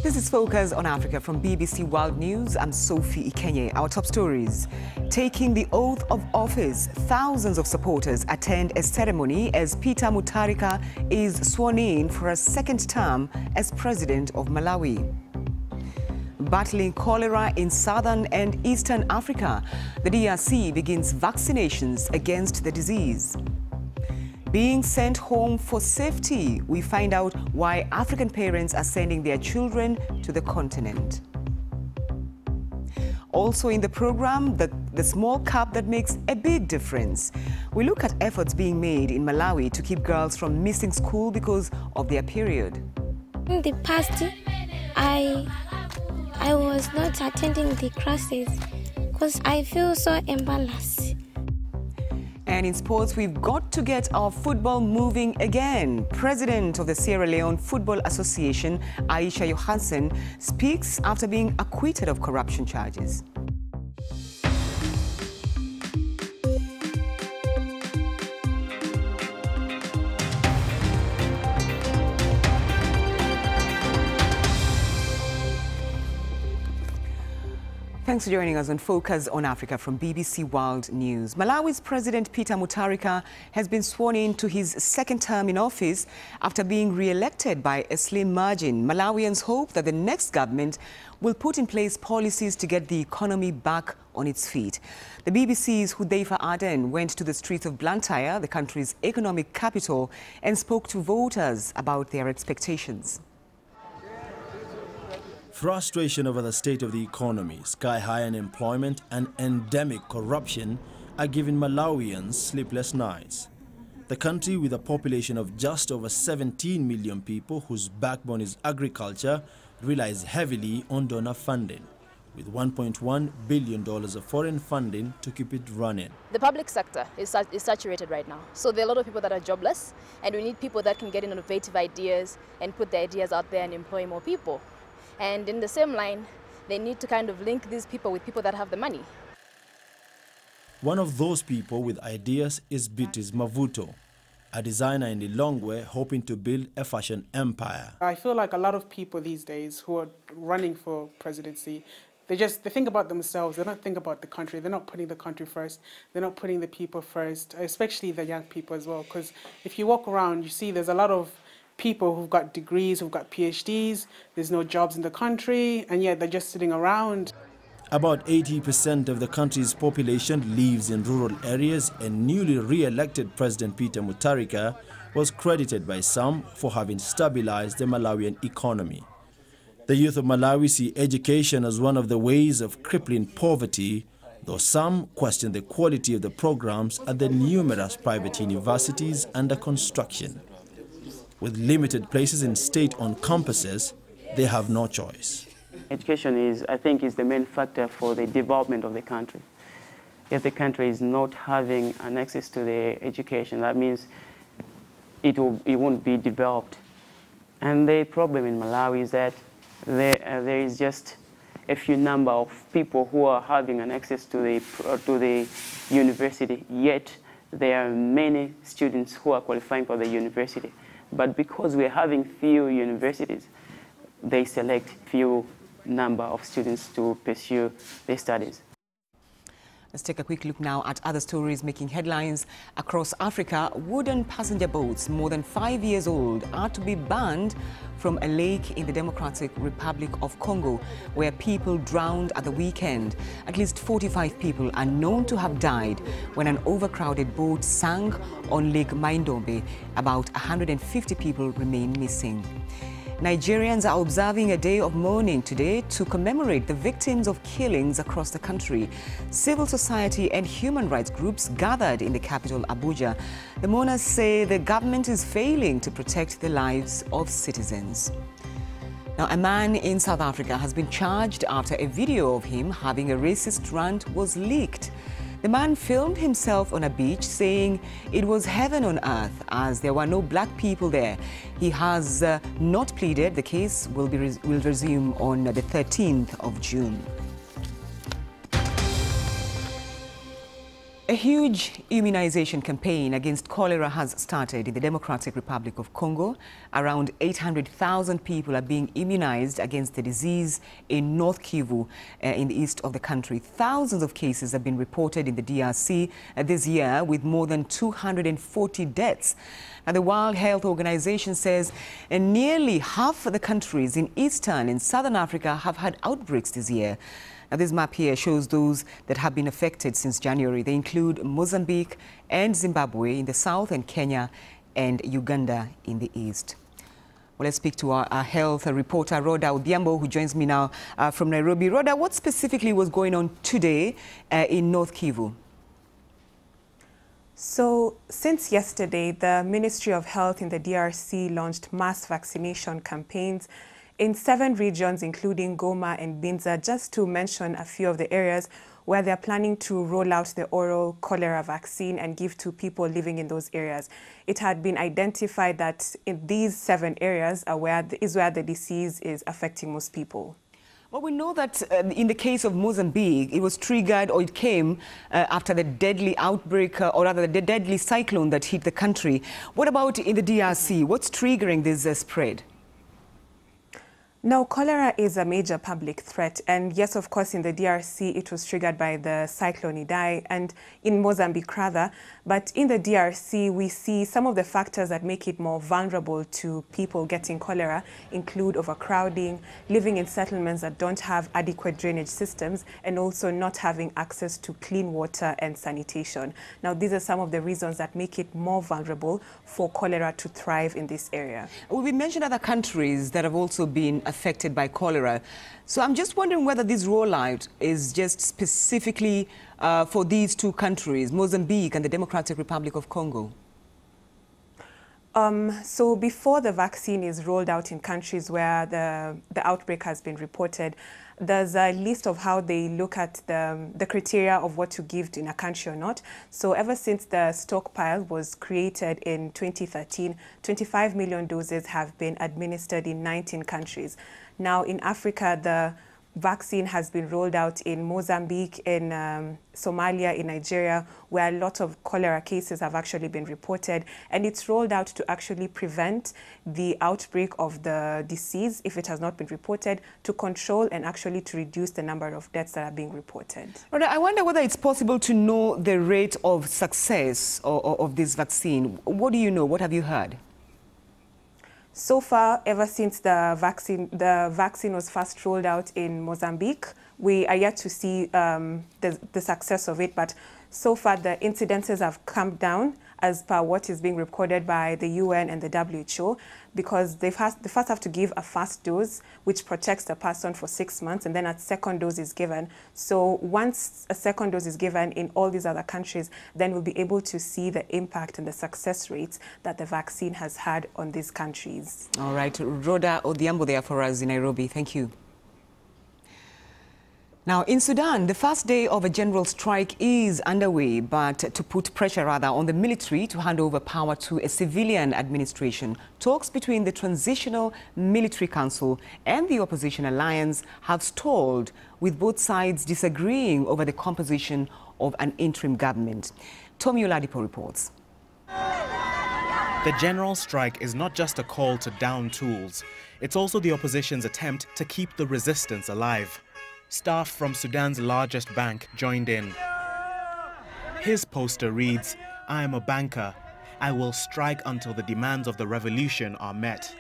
This is Focus on Africa from BBC World News. I'm Sophie Ikenye. Our top stories. Taking the oath of office, thousands of supporters attend a ceremony as Peter Mutharika is sworn in for a second term as president of Malawi. Battling cholera in southern and eastern Africa, the DRC begins vaccinations against the disease. Being sent home for safety, we find out why African parents are sending their children to the continent. Also in the program, the small cup that makes a big difference. We look at efforts being made in Malawi to keep girls from missing school because of their period. In the past, I was not attending the classes because I feel so embarrassed. And in sports, we've got to get our football moving again. President of the Sierra Leone Football Association, Aisha Johansen, speaks after being acquitted of corruption charges. Thanks for joining us on Focus on Africa from BBC World News. Malawi's President Peter Mutharika has been sworn in to his second term in office after being re-elected by a slim margin. Malawians hope that the next government will put in place policies to get the economy back on its feet. The BBC's Hudhaifa Aden went to the streets of Blantyre, the country's economic capital, and spoke to voters about their expectations. Frustration over the state of the economy, sky-high unemployment and endemic corruption are giving Malawians sleepless nights. The country, with a population of just over 17 million people whose backbone is agriculture, relies heavily on donor funding, with $1.1 billion of foreign funding to keep it running. The public sector is saturated right now. So there are a lot of people that are jobless, and we need people that can get innovative ideas and put their ideas out there and employ more people. And in the same line, they need to kind of link these people with people that have the money. One of those people with ideas is Beatrice Mavuto, a designer in Lilongwe hoping to build a fashion empire. I feel like a lot of people these days who are running for presidency, they think about themselves. They don't think about the country. They're not putting the country first. They're not putting the people first, especially the young people as well. Because if you walk around, you see there's a lot of people who've got degrees, who've got PhDs, there's no jobs in the country, and yet they're just sitting around. About 80% of the country's population lives in rural areas, and newly re-elected President Peter Mutharika was credited by some for having stabilized the Malawian economy. The youth of Malawi see education as one of the ways of crippling poverty, though some question the quality of the programs at the numerous private universities under construction. With limited places in state-owned campuses, they have no choice. Education I think, is the main factor for the development of the country. If the country is not having an access to the education, that means it won't be developed. And the problem in Malawi is that there is just a few number of people who are having an access to the university, yet there are many students who are qualifying for the university. But because we're having few universities, they select few number of students to pursue their studies. Let's take a quick look now at other stories making headlines across Africa. Wooden passenger boats more than 5 years old are to be banned from a lake in the Democratic Republic of Congo, where people drowned at the weekend. At least 45 people are known to have died when an overcrowded boat sank on Lake Maindombe. About 150 people remain missing. Nigerians are observing a day of mourning today to commemorate the victims of killings across the country. Civil society and human rights groups gathered in the capital, Abuja. The mourners say the government is failing to protect the lives of citizens. Now, a man in South Africa has been charged after a video of him having a racist rant was leaked. The man filmed himself on a beach saying it was heaven on earth as there were no black people there. He has not pleaded. The case will resume on the 13th of June. A huge immunization campaign against cholera has started in the Democratic Republic of Congo. Around 800,000 people are being immunized against the disease in North Kivu, in the east of the country. Thousands of cases have been reported in the DRC this year, with more than 240 deaths. Now, the World Health Organization says nearly half of the countries in Eastern and Southern Africa have had outbreaks this year. Now, this map here shows those that have been affected since January. They include Mozambique and Zimbabwe in the south, and Kenya and Uganda in the east. Well, let's speak to our health reporter, Rhoda Odhiambo, who joins me now from Nairobi. Rhoda, what specifically was going on today in North Kivu? So, since yesterday, the Ministry of Health in the DRC launched mass vaccination campaigns in 7 regions, including Goma and Binza, just to mention a few of the areas where they're planning to roll out the oral cholera vaccine and give to people living in those areas. It had been identified that in these 7 areas is where the disease is affecting most people. Well, we know that in the case of Mozambique, it was triggered, or it came after the deadly outbreak, or rather the deadly cyclone that hit the country. What about in the DRC? What's triggering this spread? Now, cholera is a major public threat, and yes, of course, in the DRC, it was triggered by the cyclone Idai, and in Mozambique rather, but in the DRC, we see some of the factors that make it more vulnerable to people getting cholera include overcrowding, living in settlements that don't have adequate drainage systems, and also not having access to clean water and sanitation. Now, these are some of the reasons that make it more vulnerable for cholera to thrive in this area. Well, we mentioned other countries that have also been affected by cholera. So I'm just wondering whether this rollout is just specifically for these 2 countries, Mozambique and the Democratic Republic of Congo. So before the vaccine is rolled out in countries where the outbreak has been reported, there's a list of how they look at the criteria of what to give in a country or not. So ever since the stockpile was created in 2013, 25 million doses have been administered in 19 countries. Now in Africa, the vaccine has been rolled out in Mozambique, in Somalia, in Nigeria, where a lot of cholera cases have actually been reported. And it's rolled out to actually prevent the outbreak of the disease, if it has not been reported, to control and actually to reduce the number of deaths that are being reported. I wonder whether it's possible to know the rate of success of this vaccine. What do you know? What have you heard? So far, ever since the vaccine was first rolled out in Mozambique, we are yet to see the success of it, but so far the incidences have come down as per what is being recorded by the UN and the WHO, because they first have to give a first dose, which protects the person for 6 months, and then a second dose is given. So once a second dose is given in all these other countries, then we'll be able to see the impact and the success rates that the vaccine has had on these countries. All right, Rhoda Odhiambo there for us in Nairobi. Thank you. Now, in Sudan, the first day of a general strike is underway, but to put pressure on the military to hand over power to a civilian administration, talks between the Transitional Military Council and the opposition alliance have stalled, with both sides disagreeing over the composition of an interim government. Tommy Oladipo reports. The general strike is not just a call to down tools. It's also the opposition's attempt to keep the resistance alive. Staff from Sudan's largest bank joined in. His poster reads, "I am a banker. I will strike until the demands of the revolution are met."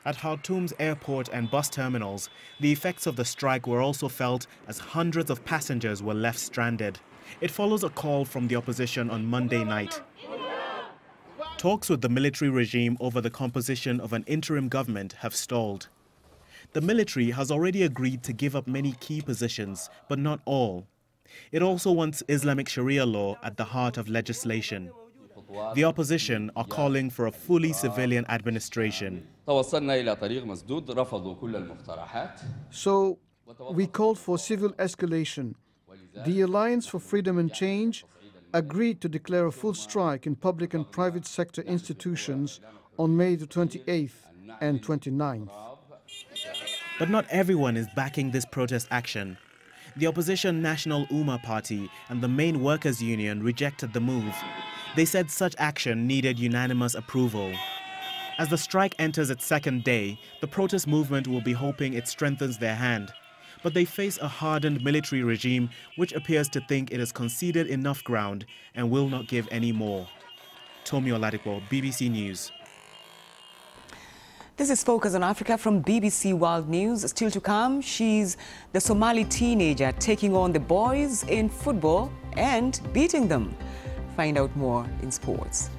At Khartoum's airport and bus terminals, the effects of the strike were also felt as hundreds of passengers were left stranded. It follows a call from the opposition on Monday night. Talks with the military regime over the composition of an interim government have stalled. The military has already agreed to give up many key positions, but not all. It also wants Islamic Sharia law at the heart of legislation. The opposition are calling for a fully civilian administration. So, we called for civil escalation. The Alliance for Freedom and Change agreed to declare a full strike in public and private sector institutions on May the 28th and 29th. But not everyone is backing this protest action. The opposition National Umma Party and the main workers' union rejected the move. They said such action needed unanimous approval. As the strike enters its second day, the protest movement will be hoping it strengthens their hand. But they face a hardened military regime which appears to think it has conceded enough ground and will not give any more. Tomi Oladipo, BBC News. This is Focus on Africa from BBC World News. Still to come, she's the Somali teenager taking on the boys in football and beating them. Find out more in sports.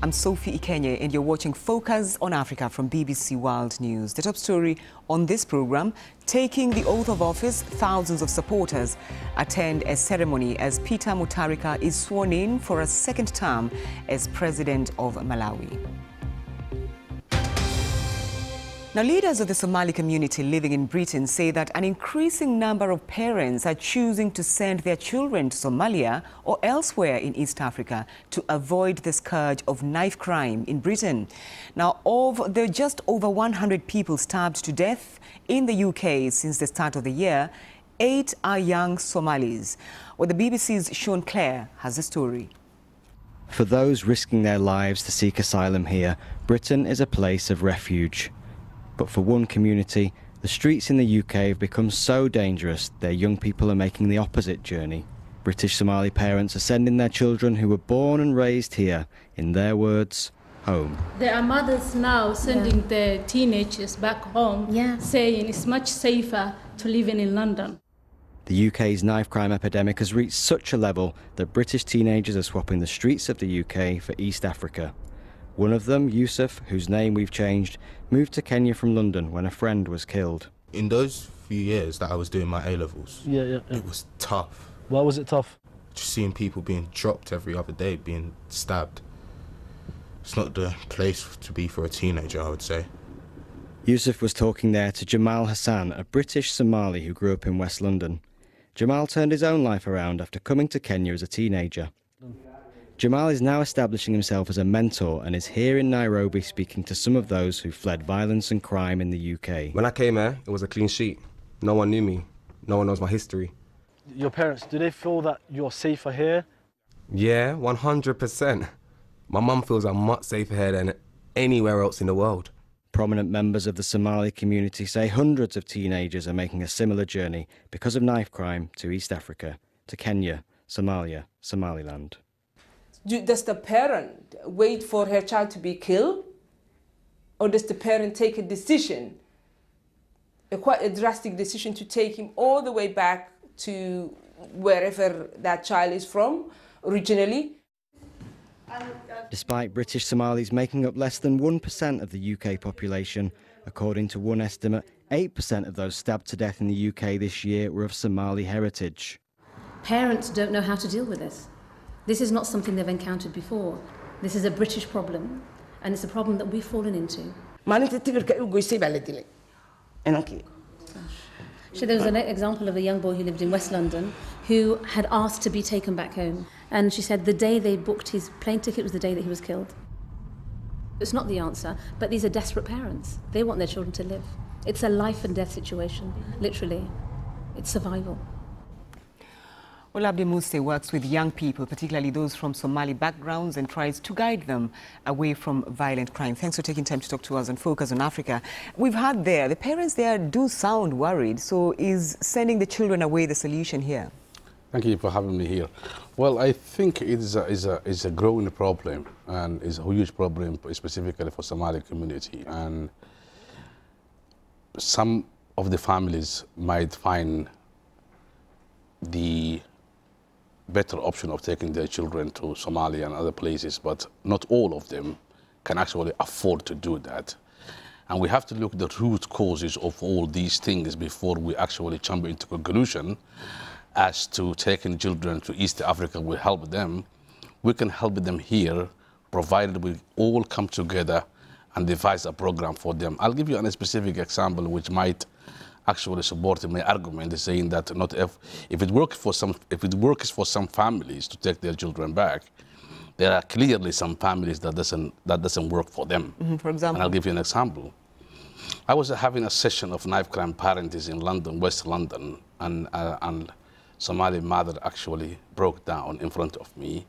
I'm Sophie Ikenye and you're watching Focus on Africa from BBC World News. The top story on this program, taking the oath of office, thousands of supporters attend a ceremony as Peter Mutharika is sworn in for a second term as president of Malawi. Now, leaders of the Somali community living in Britain say that an increasing number of parents are choosing to send their children to Somalia or elsewhere in East Africa to avoid the scourge of knife crime in Britain. Now, of the just over 100 people stabbed to death in the UK since the start of the year, 8 are young Somalis. Well, the BBC's Sean Clare has the story. For those risking their lives to seek asylum here, Britain is a place of refuge. But for one community, the streets in the UK have become so dangerous their young people are making the opposite journey. British Somali parents are sending their children who were born and raised here, in their words, home. There are mothers now sending their teenagers back home, saying it's much safer to live in London. The UK's knife crime epidemic has reached such a level that British teenagers are swapping the streets of the UK for East Africa. One of them, Yusuf, whose name we've changed, moved to Kenya from London when a friend was killed. In those few years that I was doing my A-levels, it was tough. Why was it tough? Just seeing people being dropped every other day, being stabbed. It's not the place to be for a teenager, I would say. Yusuf was talking there to Jamal Hassan, a British Somali who grew up in West London. Jamal turned his own life around after coming to Kenya as a teenager. Jamal is now establishing himself as a mentor and is here in Nairobi speaking to some of those who fled violence and crime in the UK. When I came here, it was a clean sheet. No one knew me. No one knows my history. Your parents, do they feel that you're safer here? Yeah, 100%. My mum feels I'm much safer here than anywhere else in the world. Prominent members of the Somali community say hundreds of teenagers are making a similar journey because of knife crime to East Africa, to Kenya, Somalia, Somaliland. Does the parent wait for her child to be killed? Or does the parent take a decision, quite a drastic decision, to take him all the way back to wherever that child is from originally? Despite British Somalis making up less than 1% of the UK population, according to one estimate, 8% of those stabbed to death in the UK this year were of Somali heritage. Parents don't know how to deal with this. This is not something they've encountered before. This is a British problem, and it's a problem that we've fallen into. So there was an example of a young boy who lived in West London who had asked to be taken back home. And she said the day they booked his plane ticket was the day that he was killed. It's not the answer, but these are desperate parents. They want their children to live. It's a life and death situation, literally. It's survival. Well, Abdi Muse works with young people, particularly those from Somali backgrounds, and tries to guide them away from violent crime. Thanks for taking time to talk to us and Focus on Africa. We've heard there, the parents there do sound worried. So is sending the children away the solution here? Thank you for having me here. Well, I think it is a growing problem, and is a huge problem specifically for Somali community. And some of the families might find the better option of taking their children to Somalia and other places, but not all of them can actually afford to do that. And we have to look at the root causes of all these things before we actually jump into conclusion as to taking children to East Africa will help them. We can help them here, provided we all come together and devise a program for them. I'll give you a specific example which might actually support my argument, saying that not if it works for some families to take their children back, there are clearly some families that doesn't work for them. For example, and I'll give you an example. I was having a session of knife crime parents in London, West London, and Somali mother actually broke down in front of me,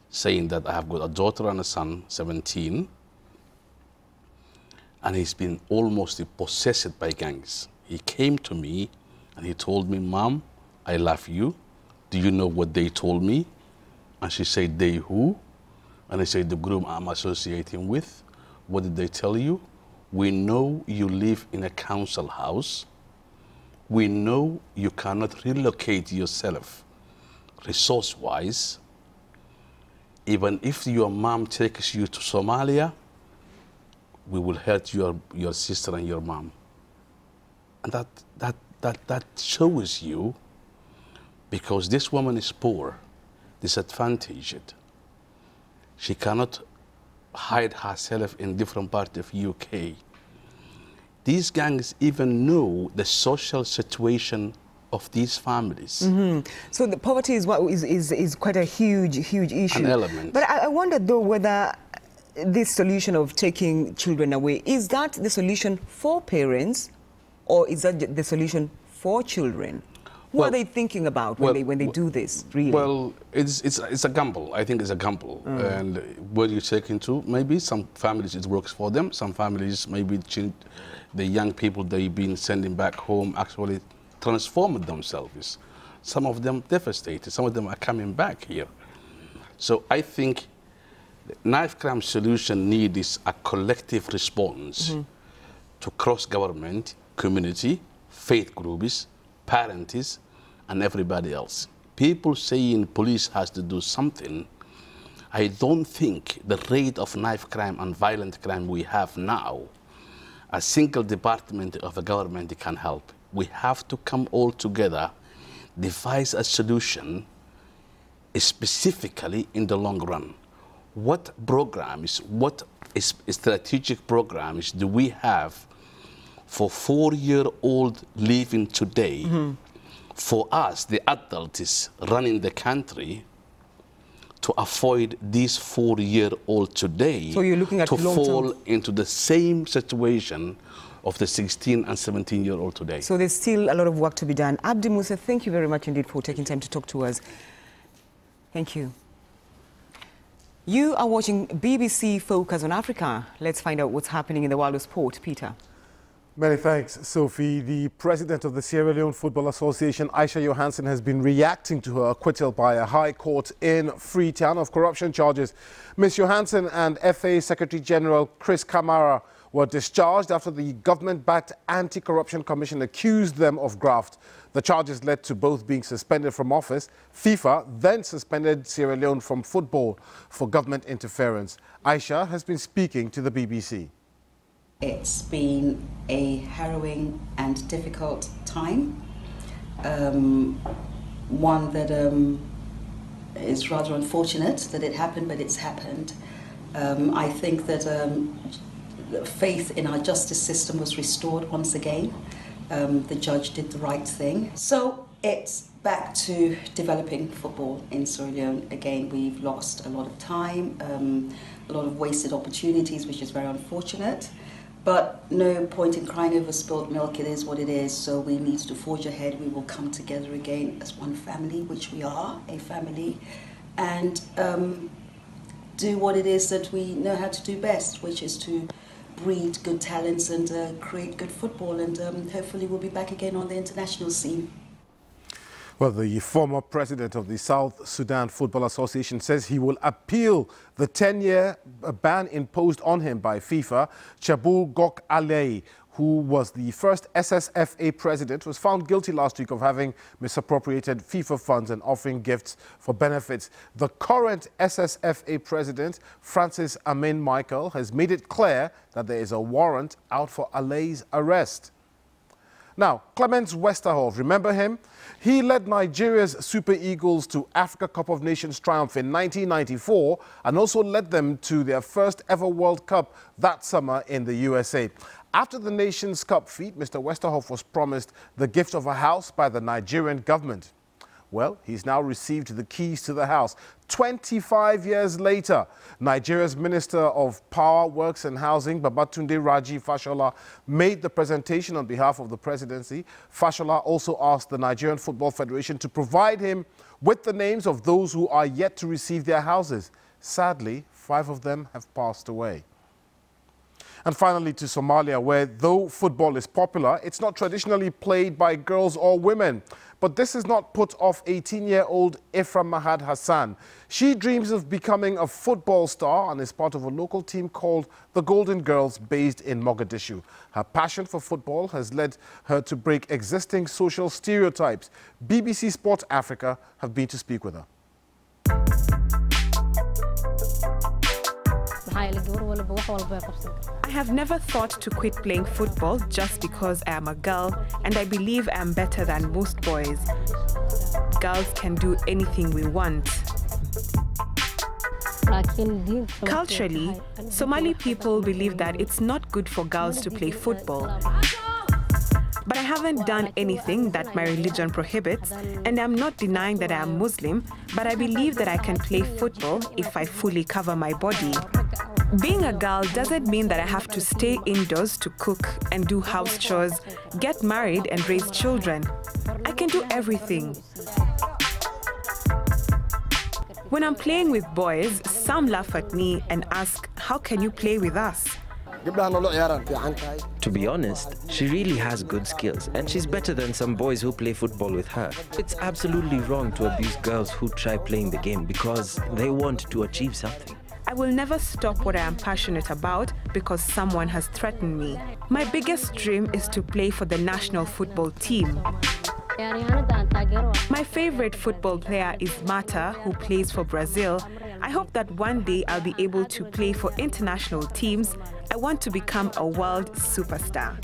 saying that I have got a daughter and a son, 17, and he's been almost possessed by gangs. He came to me and he told me, "Mom, I love you. Do you know what they told me?" And she said, "They who?" And I said, "The group I'm associating with." "What did they tell you?" "We know you live in a council house. We know you cannot relocate yourself resource-wise. Even if your mom takes you to Somalia, we will hurt your sister and your mom." And that shows you, because this woman is poor, disadvantaged. She cannot hide herself in different parts of UK. These gangs even know the social situation of these families. So the poverty is quite a huge issue. An element. But I wonder though whether this solution of taking children away, is that the solution for parents, or is that the solution for children? What are they thinking about when they do this, really? Well, it's a gamble. I think it's a gamble. And where you take into, maybe some families it works for them. Some families, maybe the young people they've been sending back home actually transformed themselves. Some of them devastated. Some of them are coming back here. So I think the knife crime solution is a collective response to cross-government, community, faith groups, parents, and everybody else. People saying police has to do something. I don't think the rate of knife crime and violent crime we have now, a single department of the government can help. We have to come all together, devise a solution specifically in the long run. What programs, what strategic programs do we have for 4-year-old living today, for us, the adults running the country, to avoid these 4-year-old today so you're looking at to fall into the same situation of the 16 and 17-year-old today. So there's still a lot of work to be done. Abdi Musa, thank you very much indeed for taking time to talk to us. Thank you. You are watching BBC Focus on Africa. Let's find out what's happening in the world of sport. Peter. Many thanks, Sophie. The president of the Sierra Leone Football Association, Aisha Johansson, has been reacting to her acquittal by a high court in Freetown of corruption charges. Ms. Johansson and FA Secretary General Chris Kamara were discharged after the government-backed Anti-Corruption Commission accused them of graft. The charges led to both being suspended from office. FIFA then suspended Sierra Leone from football for government interference. Aisha has been speaking to the BBC. It's been a harrowing and difficult time, one that is rather unfortunate that it happened, but it's happened. I think that faith in our justice system was restored once again. The judge did the right thing. So it's back to developing football in Sierra Leone. Again, we've lost a lot of time, a lot of wasted opportunities, which is very unfortunate. But no point in crying over spilled milk. It is what it is. So we need to forge ahead. We will come together again as one family, which we are, a family, and do what it is that we know how to do best, which is to breed good talents and create good football. And hopefully we'll be back again on the international scene. Well, the former president of the South Sudan Football Association says he will appeal the 10-year ban imposed on him by FIFA. Chabul Gok Alei, who was the first SSFA president, was found guilty last week of having misappropriated FIFA funds and offering gifts for benefits. The current SSFA president, Francis Amin Michael, has made it clear that there is a warrant out for Alei's arrest. Now, Clemens Westerhoff, remember him? He led Nigeria's Super Eagles to Africa Cup of Nations triumph in 1994 and also led them to their first ever World Cup that summer in the USA. After the Nations Cup feat, Mr. Westerhoff was promised the gift of a house by the Nigerian government. Well, he's now received the keys to the house. 25 years later, Nigeria's Minister of Power, Works and Housing, Babatunde Raji Fashola, made the presentation on behalf of the presidency. Fashola also asked the Nigerian Football Federation to provide him with the names of those who are yet to receive their houses. Sadly, 5 of them have passed away. And finally to Somalia, where though football is popular, it's not traditionally played by girls or women. But this has not put off 18-year-old Ifra Mahad Hassan. She dreams of becoming a football star and is part of a local team called the Golden Girls based in Mogadishu. Her passion for football has led her to break existing social stereotypes. BBC Sport Africa have been to speak with her. I have never thought to quit playing football just because I am a girl, and I believe I am better than most boys. Girls can do anything we want. Culturally, Somali people believe that it's not good for girls to play football. But I haven't done anything that my religion prohibits, and I'm not denying that I am Muslim, but I believe that I can play football if I fully cover my body. Being a girl doesn't mean that I have to stay indoors to cook and do house chores, get married and raise children. I can do everything. When I'm playing with boys, some laugh at me and ask, how can you play with us? To be honest, she really has good skills, and she's better than some boys who play football with her. It's absolutely wrong to abuse girls who try playing the game because they want to achieve something. I will never stop what I am passionate about because someone has threatened me. My biggest dream is to play for the national football team. My favorite football player is Mata, who plays for Brazil. I hope that one day I'll be able to play for international teams. I want to become a world superstar.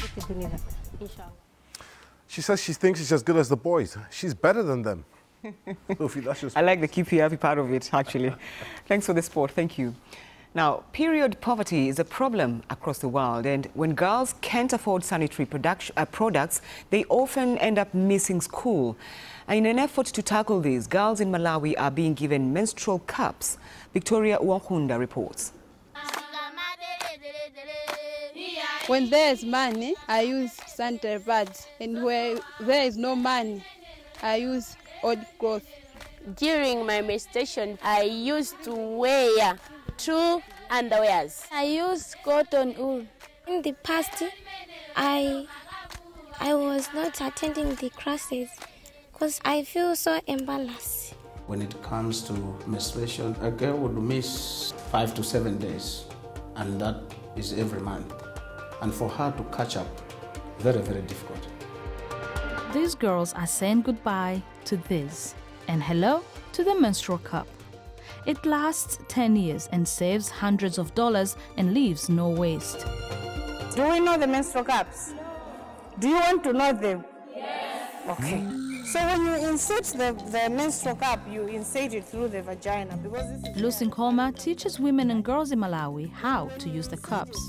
She says she thinks she's as good as the boys. She's better than them. I like the keep you happy part of it, actually. Thanks for the sport. Thank you. Now, period poverty is a problem across the world, and when girls can't afford sanitary products, they often end up missing school. In an effort to tackle this, girls in Malawi are being given menstrual cups. Victoria Wakunda reports. When there's money, I use sanitary pads, and where there is no money, I use old clothes. During my menstruation, I used to wear 2 underwears. I use cotton wool. In the past, I was not attending the classes because I feel so embarrassed. When it comes to menstruation, a girl would miss 5 to 7 days, and that is every month. And for her to catch up, very, very difficult. These girls are saying goodbye to this and hello to the menstrual cup. It lasts 10 years and saves hundreds of dollars and leaves no waste. Do we know the menstrual cups? Do you want to know them? Yes. Okay. So when you insert the menstrual cup, you insert it through the vagina because this is... Lucy Nkoma teaches women and girls in Malawi how to use the cups.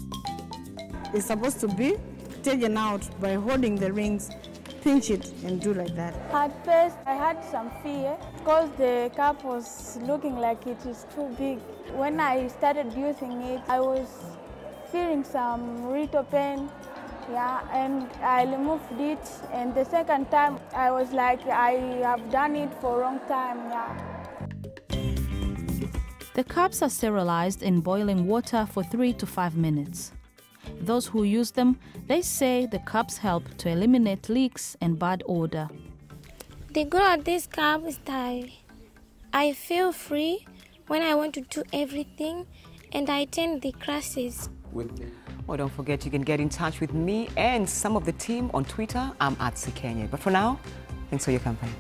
It's supposed to be taken out by holding the rings, pinch it and do like that. At first, I had some fear because the cup was looking like it is too big. When I started using it, I was feeling some little pain, and I removed it. And the second time, I was like, I have done it for a long time, The cups are sterilized in boiling water for 3 to 5 minutes. Those who use them, they say the cups help to eliminate leaks and bad odor. The good of this cup is that I feel free when I want to do everything, and I attend the classes. Well, don't forget you can get in touch with me and some of the team on Twitter. I'm @Sikenya. But for now, thanks for your company.